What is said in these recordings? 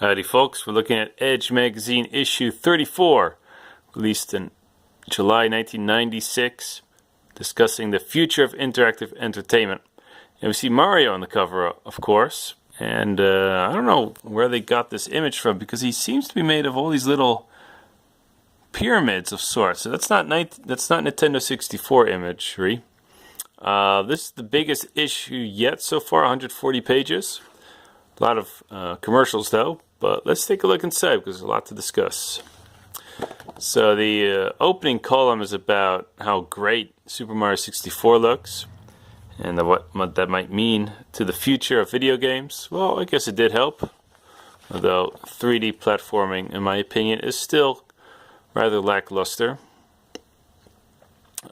Howdy folks, we're looking at Edge Magazine issue 34, released in July 1996, discussing the future of interactive entertainment. And we see Mario on the cover, of course, and I don't know where they got this image from, because he seems to be made of all these little pyramids of sorts. So that's not Nintendo 64 imagery. This is the biggest issue yet so far, 140 pages. A lot of commercials though, but let's take a look inside because there's a lot to discuss. So the opening column is about how great Super Mario 64 looks and what that might mean to the future of video games. Well, I guess it did help, although 3D platforming, in my opinion, is still rather lackluster.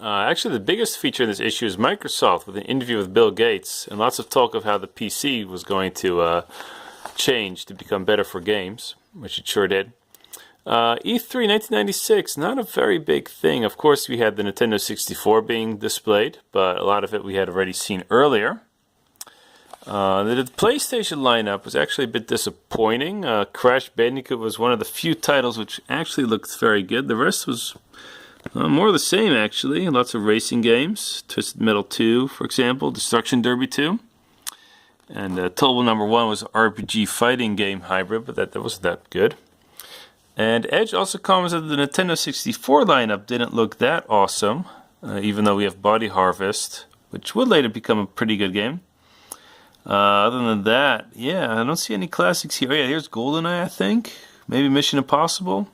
Actually, the biggest feature in this issue is Microsoft, with an interview with Bill Gates and lots of talk of how the PC was going to change to become better for games, which it sure did. E3 1996, not a very big thing. Of course, we had the Nintendo 64 being displayed, but a lot of it we had already seen earlier. The PlayStation lineup was actually a bit disappointing. Crash Bandicoot was one of the few titles which actually looked very good. The rest was more of the same, actually. Lots of racing games. Twisted Metal 2, for example. Destruction Derby 2. And Total Number 1 was an RPG fighting game hybrid, but that wasn't that good. And Edge also comments that the Nintendo 64 lineup didn't look that awesome, even though we have Body Harvest, which would later become a pretty good game. Other than that, yeah, I don't see any classics here. Oh, yeah, here's GoldenEye, I think. Maybe Mission Impossible.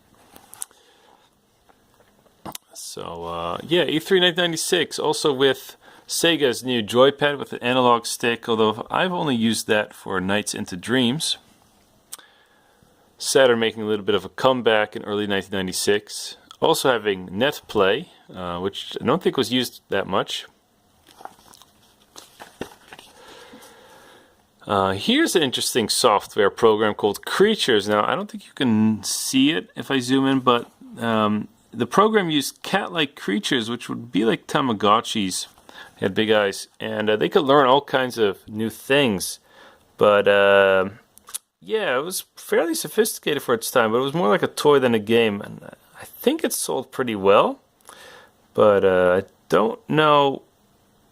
So, yeah, E3 1996, also with Sega's new joypad with an analog stick, although I've only used that for Nights into Dreams. Saturn making a little bit of a comeback in early 1996. Also having NetPlay, which I don't think was used that much. Here's an interesting software program called Creatures. Now, I don't think you can see it if I zoom in, but the program used cat-like creatures, which would be like Tamagotchis. They had big eyes, and they could learn all kinds of new things. But yeah, it was fairly sophisticated for its time, but it was more like a toy than a game, and I think it sold pretty well. But I don't know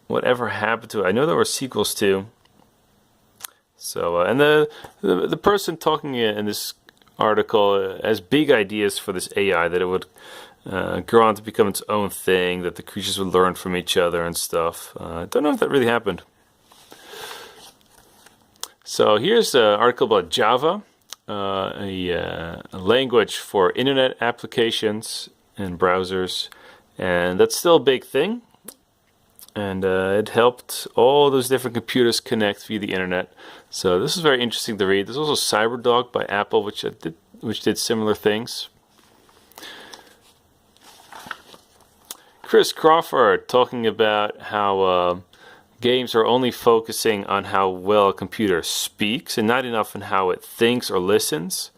whatever happened to it. I know there were sequels too. So, and the person talking in this article has big ideas for this AI, that it would grow on to become its own thing, that the creatures would learn from each other and stuff. I don't know if that really happened. So here's an article about Java, a language for internet applications and browsers, and that's still a big thing. And it helped all those different computers connect via the internet. So this is very interesting to read. There's also CyberDog by Apple, which did similar things. Chris Crawford talking about how games are only focusing on how well a computer speaks and not enough on how it thinks or listens.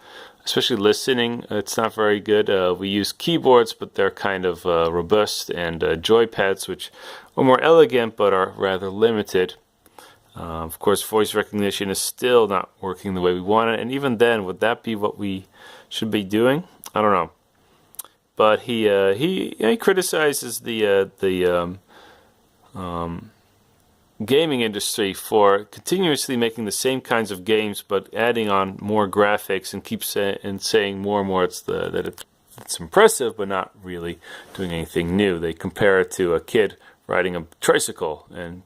Especially listening, it's not very good. We use keyboards, but they're kind of robust, and joypads, which are more elegant but are rather limited. Of course, voice recognition is still not working the way we want it, and even then, would that be what we should be doing? I don't know. But he criticizes the gaming industry for continuously making the same kinds of games, but adding on more graphics, and keeps saying more and more that it's impressive, but not really doing anything new. They compare it to a kid riding a tricycle and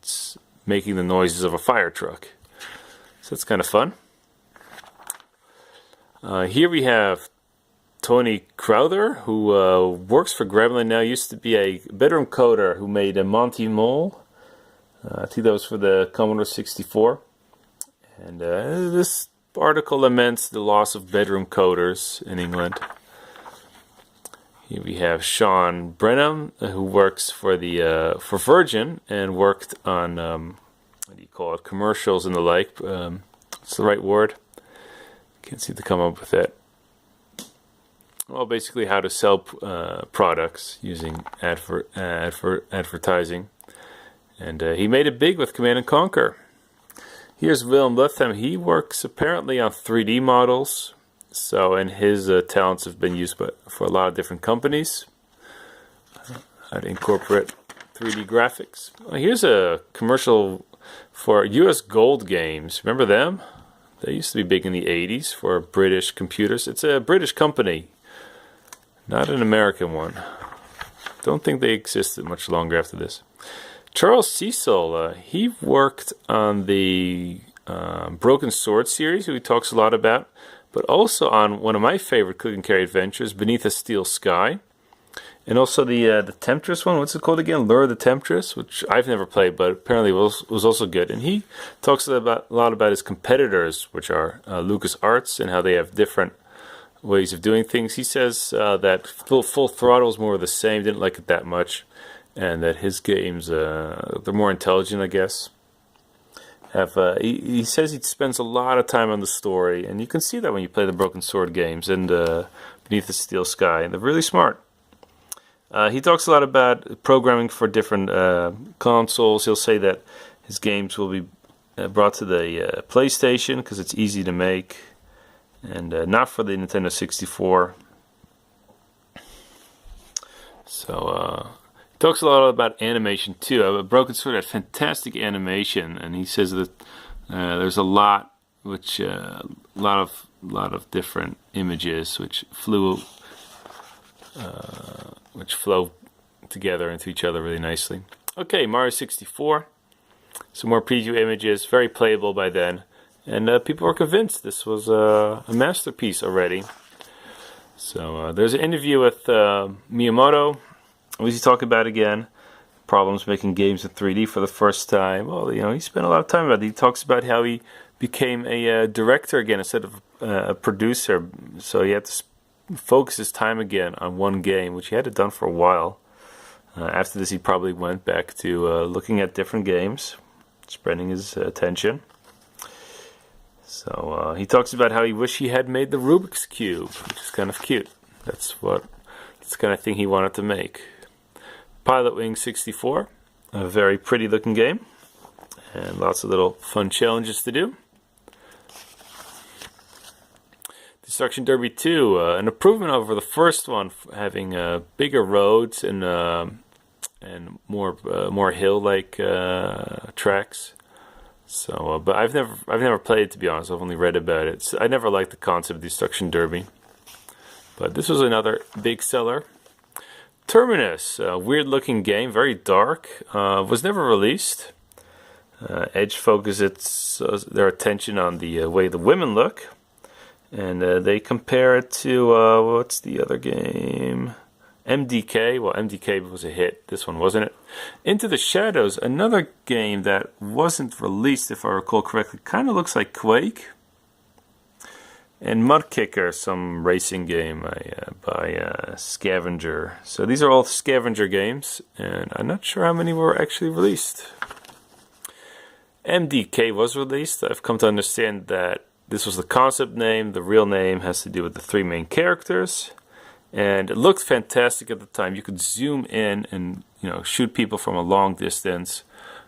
making the noises of a fire truck. So that's kind of fun. Here we have Tony Crowther, who works for Gremlin now, used to be a bedroom coder who made a Monty Mole. I think that was for the Commodore 64. And this article laments the loss of bedroom coders in England. Here we have Sean Brenham, who works for Virgin and worked on what do you call it, commercials and the like. What's the right word? Can't seem to come up with it. Well, basically how to sell products using advertising. And he made it big with Command & Conquer. Here's Willem Lutham. He works apparently on 3D models. So, and his talents have been used for a lot of different companies. How to incorporate 3D graphics. Well, here's a commercial for US Gold Games. Remember them? They used to be big in the 80s for British computers. It's a British company, not an American one. Don't think they existed much longer after this. Charles Cecil, he worked on the Broken Sword series, who he talks a lot about, but also on one of my favorite Click and Carry adventures, Beneath a Steel Sky. And also the Temptress one, what's it called again? Lure of the Temptress, which I've never played, but apparently was also good. And he talks a lot about his competitors, which are LucasArts, and how they have different ways of doing things. He says that Full Throttle is more of the same, didn't like it that much, and that his games, they're more intelligent, I guess. He says he spends a lot of time on the story, and you can see that when you play the Broken Sword games and Beneath the Steel Sky, and they're really smart. He talks a lot about programming for different consoles. He'll say that his games will be brought to the PlayStation because it's easy to make, and not for the Nintendo 64. So he talks a lot about animation too. Broken Sword had fantastic animation, and he says that there's a lot, lot of different images which flow together into each other really nicely. Okay, Mario 64. Some more preview images, very playable by then. And people were convinced this was a masterpiece already. So there's an interview with Miyamoto. What does he talk about again? Problems making games in 3D for the first time. Well, he spent a lot of time about it. He talks about how he became a director again instead of a producer. So he had to focus his time again on one game, which he had done for a while. After this, he probably went back to looking at different games, spreading his attention. So he talks about how he wished he had made the Rubik's Cube, which is kind of cute. That's the kind of thing he wanted to make. Pilotwings 64, a very pretty looking game, and lots of little fun challenges to do. Destruction Derby 2, an improvement over the first one, having bigger roads and more hill-like tracks. So, but I've never played it, to be honest. I've only read about it. I never liked the concept of Destruction Derby, but this was another big seller. Terminus, a weird-looking game, very dark. Was never released. Edge focuses their attention on the way the women look. And they compare it to, what's the other game? MDK. Well, MDK was a hit. This one wasn't it. Into the Shadows, another game that wasn't released, if I recall correctly. Kind of looks like Quake. And Mudkicker, some racing game by Scavenger. So these are all Scavenger games, and I'm not sure how many were actually released. MDK was released. I've come to understand that this was the concept name. The real name has to do with the three main characters. And it looked fantastic at the time. You could zoom in and shoot people from a long distance.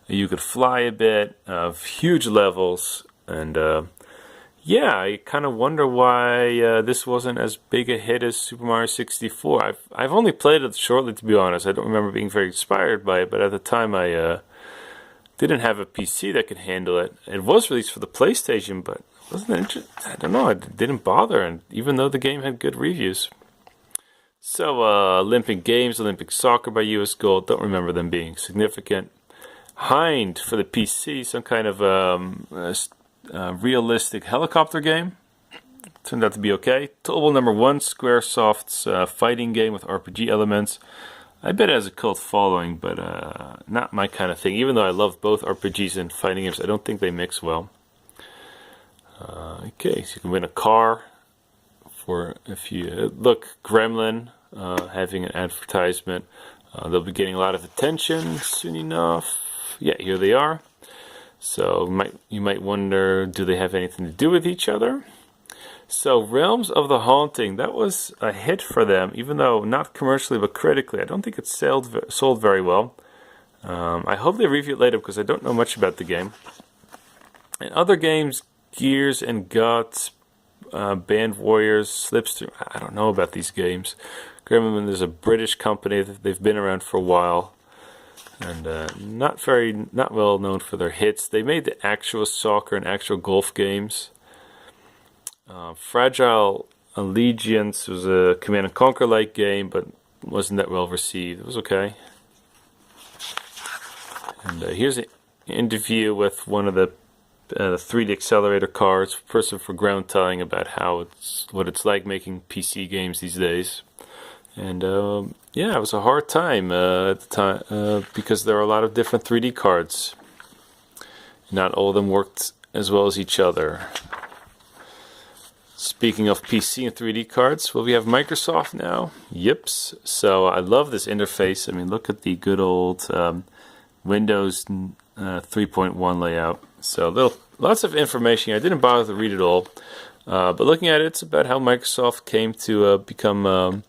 You could fly a bit, huge levels. And yeah, I kind of wonder why this wasn't as big a hit as Super Mario 64. I've only played it shortly, to be honest. I don't remember being very inspired by it. But at the time I didn't have a PC that could handle it. It was released for the PlayStation, but I don't know, it didn't bother, and even though the game had good reviews. So, Olympic Games, Olympic Soccer by US Gold, don't remember them being significant. Hind for the PC, some kind of realistic helicopter game. Turned out to be okay. Tobal number 1, Squaresoft's fighting game with RPG elements. I bet it has a cult following, but not my kind of thing. Even though I love both RPGs and fighting games, I don't think they mix well. Okay, so you can win a car for if you look. Gremlin having an advertisement. They'll be getting a lot of attention soon enough. Yeah, here they are. So you might wonder, do they have anything to do with each other? So Realms of the Haunting, that was a hit for them, even though not commercially but critically. I don't think it sold very well. I hope they review it later because I don't know much about the game. And other games, Gears and Guts, Band Warriors, Slipstream. I don't know about these games. Gremlin is a British company. They've been around for a while, and not well known for their hits. They made the actual soccer and actual golf games. Fragile Allegiance was a Command and Conquer like game, but wasn't that well received. It was okay. And here's an interview with one of the 3D Accelerator cards, person for Ground telling about what it's like making PC games these days. And yeah, it was a hard time at the time because there are a lot of different 3D cards. Not all of them worked as well as each other. Speaking of PC and 3D cards, well, we have Microsoft now. Yips. So I love this interface. I mean, look at the good old Windows 3.1 layout. So lots of information. I didn't bother to read it all, but looking at it, it's about how Microsoft came to become a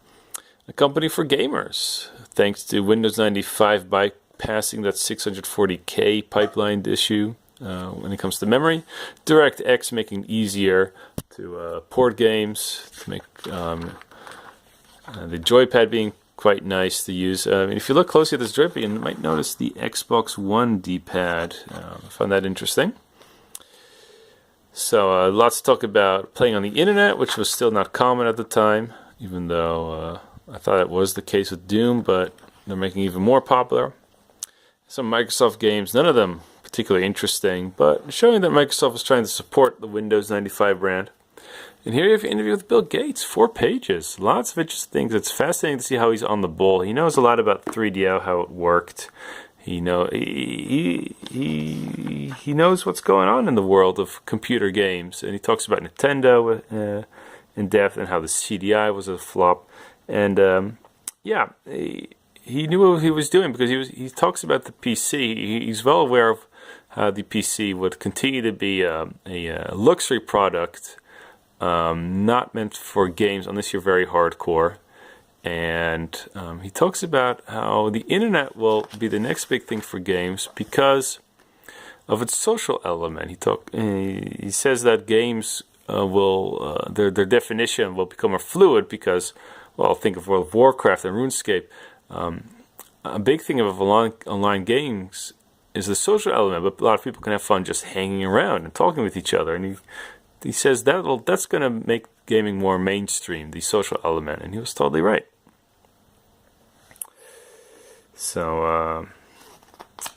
company for gamers, thanks to Windows 95 bypassing that 640K pipeline issue when it comes to memory. DirectX making it easier to port games, to make the joypad being quite nice to use. If you look closely at this joypad, you might notice the Xbox One D-pad. I found that interesting. So lots to talk about playing on the internet, which was still not common at the time, even though I thought it was the case with Doom, but they're making it even more popular. Some Microsoft games, none of them particularly interesting, but showing that Microsoft was trying to support the Windows 95 brand. And here you have an interview with Bill Gates, 4 pages, lots of interesting things. It's fascinating to see how he's on the ball. He knows a lot about 3DO, how it worked. He knows what's going on in the world of computer games, and he talks about Nintendo in depth and how the CDI was a flop. And yeah, he knew what he was doing because he talks about the PC. He's well aware of how the PC would continue to be a luxury product. Not meant for games unless you're very hardcore. And he talks about how the internet will be the next big thing for games because of its social element. He says that games will their definition will become more fluid because, well, think of World of Warcraft and RuneScape. A big thing of online games is the social element, but a lot of people can have fun just hanging around and talking with each other. And he says that's going to make gaming more mainstream, the social element, and he was totally right. So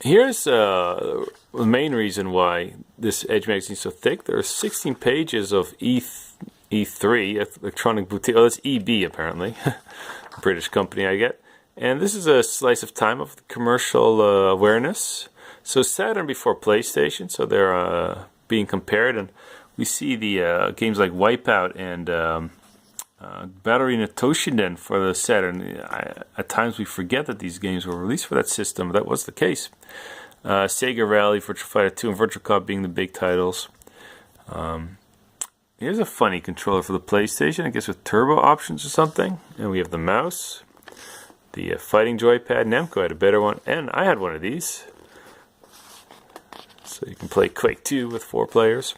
here's the main reason why this Edge magazine is so thick. There are 16 pages of E3, Electronic Boutique. Oh, that's EB apparently, British company I get. And this is a slice of time of commercial awareness. So Saturn before PlayStation, so they're being compared, and we see the games like Wipeout and Ballerina Toshinden for the Saturn. At times we forget that these games were released for that system. That was the case. Sega Rally, Virtua Fighter 2, and Virtua Cop being the big titles. Here's a funny controller for the PlayStation, I guess with turbo options or something. And we have the mouse, the fighting joypad. Namco had a better one, and I had one of these. So you can play Quake 2 with 4 players.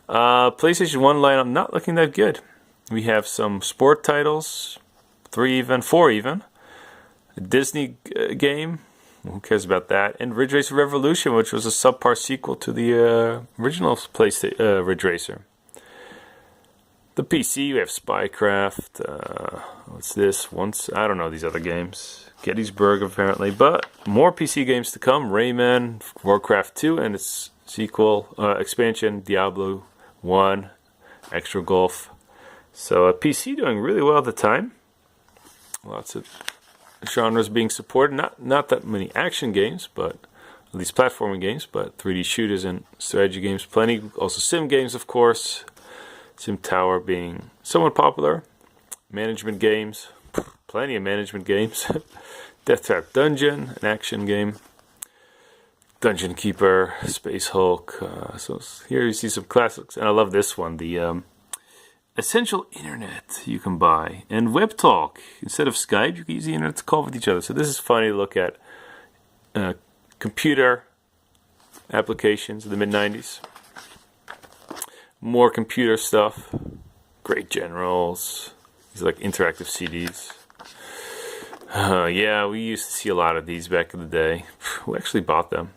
PlayStation 1 lineup not looking that good. We have some sport titles, 3 even, 4 even. A Disney game, who cares about that? And Ridge Racer Revolution, which was a subpar sequel to the original PlayStation Ridge Racer. The PC, we have Spycraft. What's this? I don't know these other games. Gettysburg apparently, but more PC games to come. Rayman, Warcraft 2, and its sequel expansion, Diablo 1, Extra Golf. So a PC doing really well at the time. Lots of genres being supported. Not that many action games, but at least platforming games, but 3D shooters and strategy games plenty. Also sim games, of course. Sim Tower being somewhat popular. Management games, plenty of management games. Death Trap Dungeon, an action game. Dungeon Keeper, Space Hulk. So here you see some classics, and I love this one, the Essential Internet you can buy, and Web Talk. Instead of Skype, you can use the internet to call with each other. So this is funny to look at computer applications in the mid-90s. More computer stuff. Great Generals. These are like interactive CDs. Yeah, we used to see a lot of these back in the day. We actually bought them.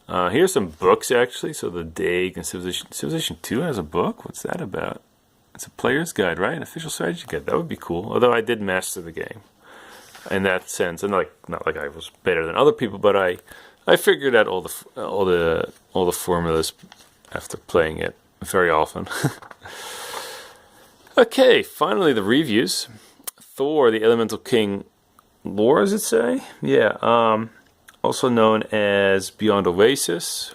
Here's some books, actually. So the Dig and Civilization 2 has a book. What's that about? It's a player's guide, right? An official strategy guide. That would be cool. Although I did master the game in that sense, and not like I was better than other people, but I figured out all the formulas after playing it very often. Okay, finally the reviews. Thor: The Elemental King lore, does it say? Yeah. Also known as Beyond Oasis.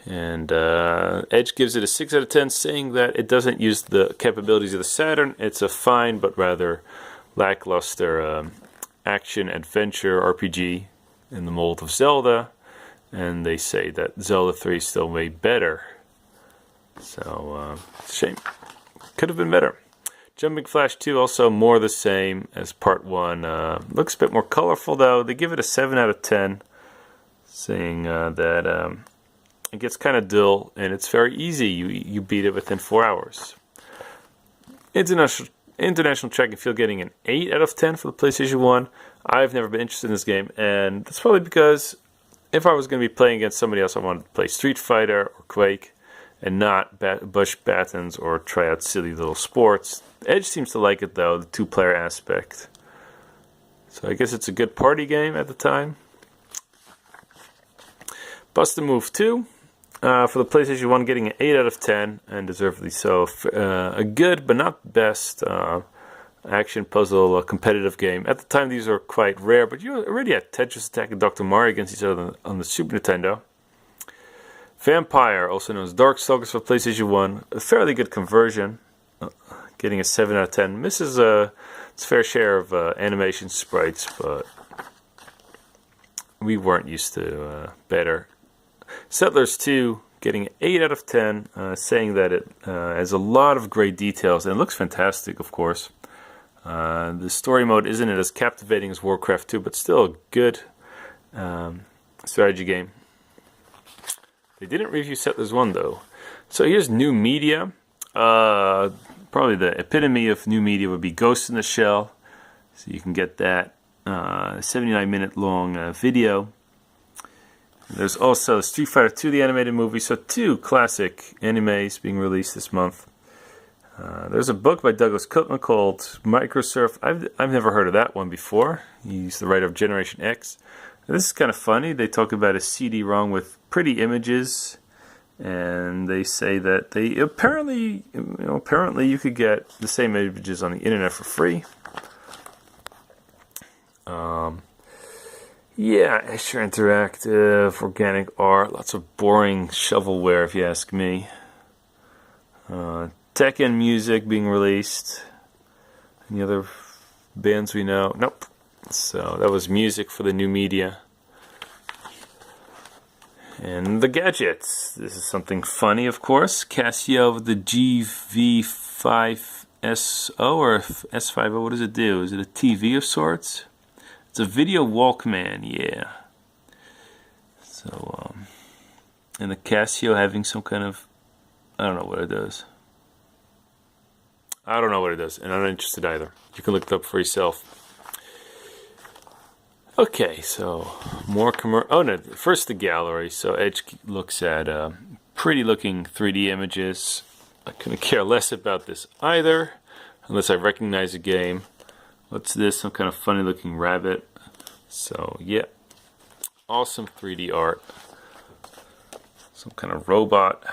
And Edge gives it a 6 out of 10, saying that it doesn't use the capabilities of the Saturn. It's a fine but rather lackluster action-adventure RPG in the mold of Zelda. And they say that Zelda 3 is still way better. So, it's a shame. Could have been better. Jumping Flash 2, also more the same as Part 1. Looks a bit more colorful, though. They give it a 7 out of 10, saying that it gets kind of dull, and it's very easy. You beat it within 4 hours. International Track and Field getting an 8 out of 10 for the PlayStation 1. I've never been interested in this game, and that's probably because if I was going to be playing against somebody else, I wanted to play Street Fighter or Quake, and not Bush Battens or try out silly little sports. Edge seems to like it, though, the two-player aspect. So I guess it's a good party game at the time. Bust a Move 2. For the PlayStation 1, getting an 8 out of 10, and deservedly so. A good, but not best, action puzzle competitive game. At the time, these were quite rare, but you already had Tetris Attack and Dr. Mario against each other on the Super Nintendo. Vampire, also known as Darkstalkers for PlayStation 1. A fairly good conversion. Getting a 7 out of 10. Misses its fair share of animation sprites, but we weren't used to better. Settlers 2, getting an 8 out of 10, saying that it has a lot of great details, and it looks fantastic, of course. The story mode isn't as captivating as Warcraft 2, but still a good strategy game. They didn't review Settlers 1, though. So here's new media. Probably the epitome of new media would be Ghost in the Shell. So you can get that 79-minute long video. There's also Street Fighter 2, the animated movie. So 2 classic animes being released this month. There's a book by Douglas Cookman called Microsurf. I've never heard of that one before. He's the writer of Generation X. This is kind of funny. They talk about a CD-ROM with pretty images, and they say that they apparently you could get the same images on the internet for free. Yeah, Escher Interactive, organic art, lots of boring shovelware if you ask me. Tekken music being released. Any other bands we know? Nope. So that was music for the new media. And the gadgets. This is something funny, of course. Casio, the GV5SO or S50. What does it do? Is it a TV of sorts? It's a video Walkman, yeah. So, and the Casio having some kind of, I don't know what it does. I don't know what it does, and I'm not interested either. You can look it up for yourself. Okay, so more oh no, first the gallery. So Edge looks at pretty looking 3D images. I couldn't care less about this either, unless I recognize a game. What's this? Some kind of funny looking rabbit. So yeah, awesome 3D art. Some kind of robot.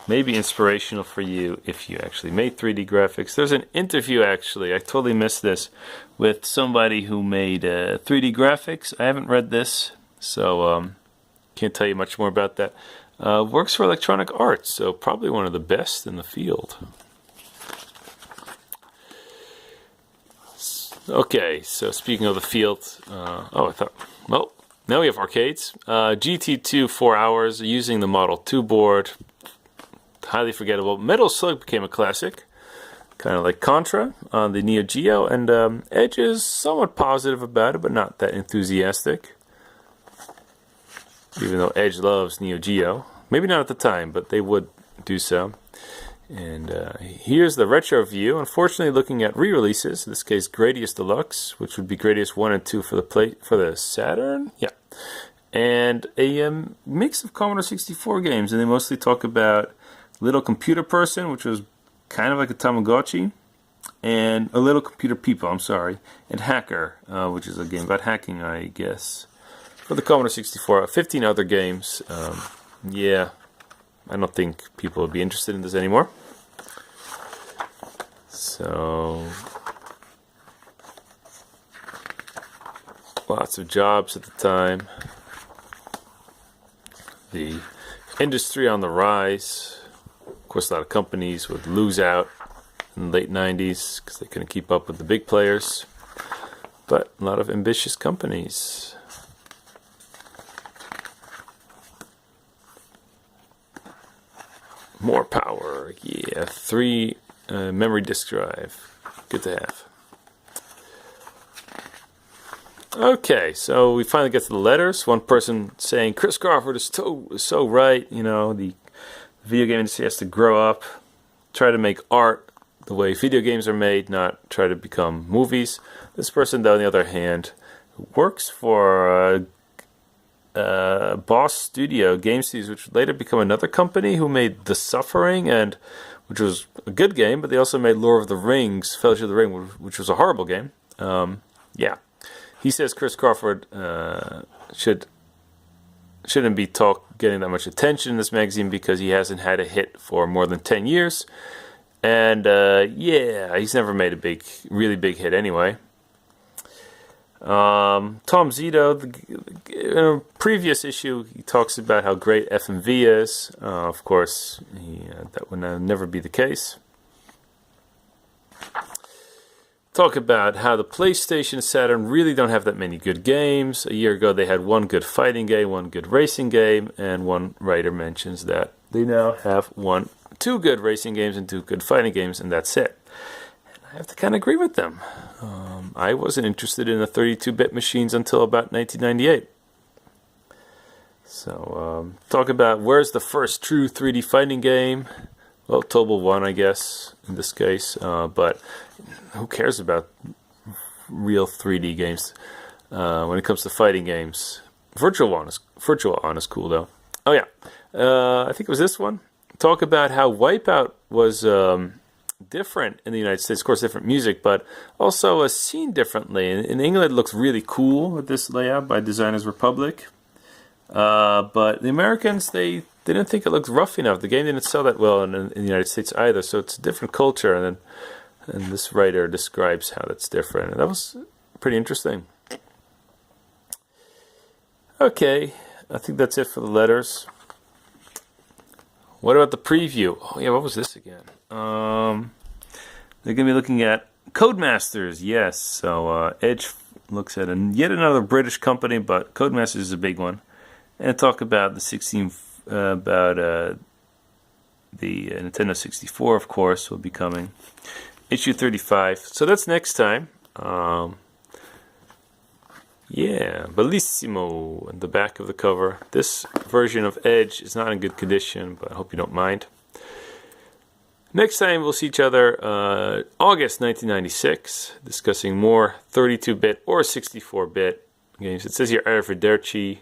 Maybe inspirational for you if you actually made 3D graphics. There's an interview, actually, I totally missed this, with somebody who made 3D graphics. I haven't read this, so can't tell you much more about that. Works for Electronic Arts, so probably one of the best in the field. Okay, so speaking of the field, well, now we have arcades. GT2 4 hours using the Model 2 board. Highly forgettable. Metal Slug became a classic, kind of like Contra on the Neo Geo, and Edge is somewhat positive about it, but not that enthusiastic. Even though Edge loves Neo Geo. Maybe not at the time, but they would do so. And here's the retro view. Unfortunately, looking at re-releases, in this case Gradius Deluxe, which would be Gradius 1 and 2 for the Saturn. Yeah. And a mix of Commodore 64 games, and they mostly talk about Little Computer Person, which was kind of like a Tamagotchi, and A Little Computer People, and Hacker, which is a game about hacking, I guess, for the Commodore 64. 15 other games. Yeah, I don't think people would be interested in this anymore. So, lots of jobs at the time. The industry on the rise. Of course, a lot of companies would lose out in the late 90s because they couldn't keep up with the big players. But a lot of ambitious companies. More power. Yeah, 3 memory disk drive. Good to have. Okay, so we finally get to the letters. One person saying, Chris Crawford is so right. You know, the video game industry has to grow up, try to make art the way video games are made, not try to become movies. This person, though, on the other hand, works for Boss Studio, Game Studios, which would later become another company who made The Suffering, and which was a good game, but they also made Lord of the Rings, Fellowship of the Ring, which was a horrible game. Yeah. He says Chris Crawford shouldn't be getting that much attention in this magazine because he hasn't had a hit for more than 10 years. And yeah, he's never made a really big hit anyway. Tom Zito, in a previous issue, he talks about how great FMV is. Of course, that would never be the case. Talk about how the PlayStation and Saturn really don't have that many good games. A year ago they had one good fighting game, one good racing game, and one writer mentions that they now have 2 good racing games and 2 good fighting games, and that's it. And I have to kind of agree with them. I wasn't interested in the 32-bit machines until about 1998. So, talk about where's the first true 3D fighting game. Well, Tobal won, I guess, in this case, but who cares about real 3D games when it comes to fighting games? Virtual On is cool, though. Oh, yeah. I think it was this one. Talk about how Wipeout was different in the United States. Of course, different music, but also seen differently. In England, it looks really cool with this layout by Designers Republic. But the Americans, they didn't think it looked rough enough. The game didn't sell that well in the United States either, so it's a different culture. And this writer describes how that's different, and that was pretty interesting. Okay, I think that's it for the letters. What about the preview? Oh yeah, what was this again? They're going to be looking at Codemasters, yes. So Edge looks at yet another British company, but Codemasters is a big one. And talk about the Nintendo 64, of course, will be coming. Issue 35. So that's next time. Yeah, Bellissimo in the back of the cover. This version of Edge is not in good condition, but I hope you don't mind. Next time we'll see each other August 1996, discussing more 32-bit or 64-bit games. It says here Arrivederci,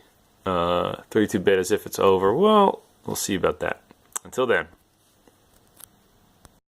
32-bit as if it's over. Well, we'll see about that. Until then.